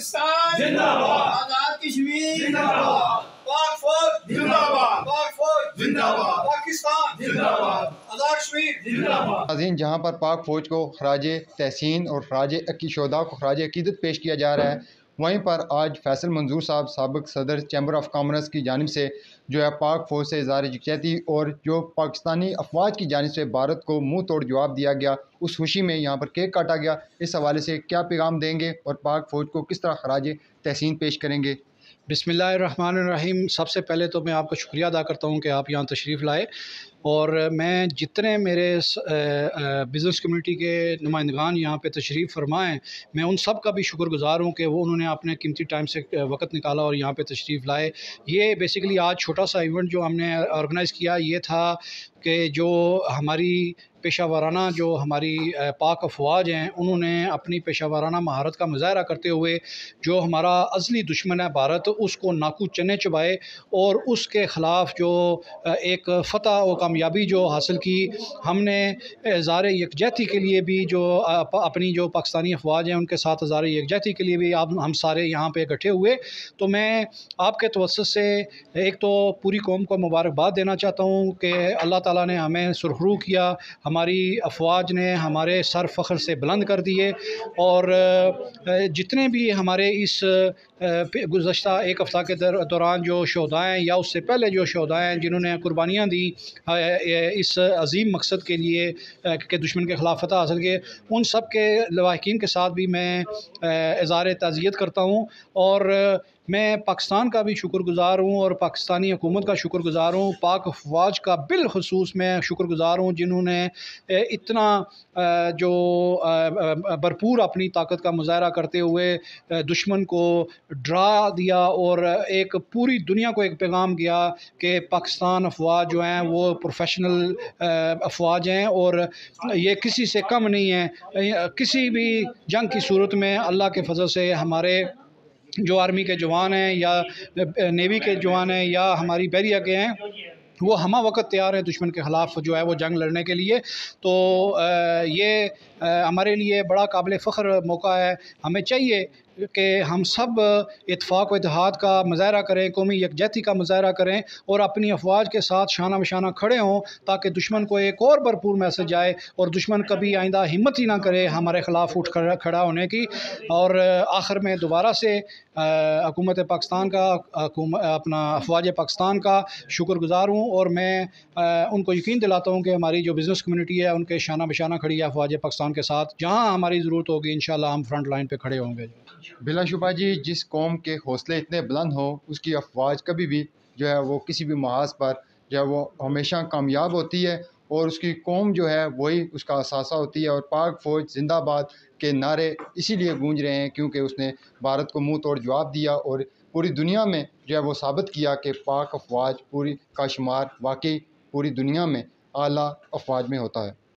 पाकिस्तान जिंदाबाद, आजाद कश्मीर जिंदाबाद, पाक फौज जिंदाबाद, पाक फौज जिंदाबाद, पाकिस्तान जिंदाबाद, आजाद कश्मीर जिंदाबाद। नाज़रीन, जहाँ पर पाक फ़ौज को खराज तहसीन और खराज शोदा को खराज अक़ीदत पेश किया जा रहा है, वहीं पर आज फैसल मंजूर साहब साबिक़ सदर चैम्बर ऑफ कॉमर्स की जानिब से जो है पाक फ़ौज से इज़हार यकजहती और जो पाकिस्तानी अफवाज की जानिब से भारत को मुँह तोड़ जवाब दिया गया, उस खुशी में यहाँ पर केक काटा गया। इस हवाले से क्या पैगाम देंगे और पाक फ़ौज को किस तरह खराज तहसीन पेश करेंगे? बिस्मिल्लाहिर्रहमानिर्रहीम। सबसे पहले तो मैं आपका शुक्रिया अदा करता हूँ कि आप यहाँ तशरीफ़ लाए, और मैं जितने मेरे बिज़नेस कम्युनिटी के नुमाइंदगान यहाँ पे तशरीफ़ फरमाएँ, मैं उन सब का भी शुक्रगुज़ार हूँ कि वो उन्होंने अपने कीमती टाइम से वक़्त निकाला और यहाँ पे तशरीफ़ लाए। ये बेसिकली आज छोटा सा इवेंट जो हमने ऑर्गेनाइज़ किया, ये था कि जो हमारी पेशा वाराना जो हमारी पाक अफवाज हैं, उन्होंने अपनी पेशा वाराना महारत का मुज़ाहरा करते हुए जो हमारा असली दुश्मन है भारत, उसको नाकू चने चबाए और उसके ख़िलाफ़ जो एक फ़तह और कामयाबी जो हासिल की। हमने इज़हार यकजहती के लिए भी जो अपनी जो पाकिस्तानी अफवाज हैं उनके साथ इज़हार यकजहती के लिए भी हम सारे यहाँ पे इकट्ठे हुए। तो मैं आपके तवज्जुह से एक तो पूरी कौम को मुबारकबाद देना चाहता हूँ कि अल्लाह ताला ने हमें सुरखरू किया, हमारी अफवाज ने हमारे सर फ़ख्र से बुलंद कर दिए, और जितने भी हमारे इस गुज़श्ता एक हफ़्ता के दौरान जो शोहदा हैं या उससे पहले जो शोहदा हैं जिन्होंने कुर्बानियाँ दी इस अज़ीम मकसद के लिए कि दुश्मन के ख़िलाफ़ फ़तह हासिल किए, उन सब के लवाहिकीन के साथ भी मैं इज़हार ताज़ियत करता हूँ। और मैं पाकिस्तान का भी शुक्रगुज़ार हूँ और पाकिस्तानी हुकूमत का शुक्रगुज़ार हूँ, पाक अफवाज का बिलखुसूस मैं शुक्रगुज़ार हूँ जिन्होंने इतना जो भरपूर अपनी ताकत का मुज़ाहरा करते हुए दुश्मन को डरा दिया और एक पूरी दुनिया को एक पैगाम किया कि पाकिस्तान अफवाज जो हैं वो प्रोफेशनल अफवाज हैं और ये किसी से कम नहीं है। किसी भी जंग की सूरत में अल्लाह के फजल से हमारे जो आर्मी के जवान हैं या नेवी के जवान हैं या हमारी बहरिया के हैं, वो हमा वक़्त तैयार है दुश्मन के ख़िलाफ़ जो है वो जंग लड़ने के लिए। तो ये हमारे लिए बड़ा काबिल फ़ख्र मौका है। हमें चाहिए कि हम सब इत्तेफ़ाक़ व इत्तेहाद का मुज़ाहरा करें, कौमी यकजहती का मुज़ाहरा करें और अपनी अफवाज के साथ शाना बशाना खड़े हों, ताकि दुश्मन को एक और भरपूर मैसेज जाए और दुश्मन कभी आइंदा हिम्मत ही ना करे हमारे ख़िलाफ़ उठ खड़ा होने की। और आखिर में दोबारा से हुकूमत पाकिस्तान का अपना अफवाज पाकिस्तान का शुक्रगुज़ार हूँ, और मैं उनको यकीन दिलाता हूँ कि हमारी जो बिज़नेस कम्युनिटी है उनके शाना बशाना खड़ी है अफवाज पाकिस्तान के साथ। जहाँ हमारी ज़रूरत होगी इंशाअल्लाह हम फ्रंट लाइन पे खड़े होंगे। बिलाशुबा जी, जिस कौम के हौसले इतने बुलंद हों उसकी अफवाज कभी भी जो है वो किसी भी महाज पर जो है वो हमेशा कामयाब होती है और उसकी कौम जो है वही उसका असासा होती है। और पाक फ़ौज जिंदाबाद के नारे इसीलिए गूंज रहे हैं क्योंकि उसने भारत को मुंह तोड़ जवाब दिया और पूरी दुनिया में जो है वो साबित किया कि पाक अफवाज पूरी का शुमार वाकई पूरी दुनिया में आला अफवाज में होता है।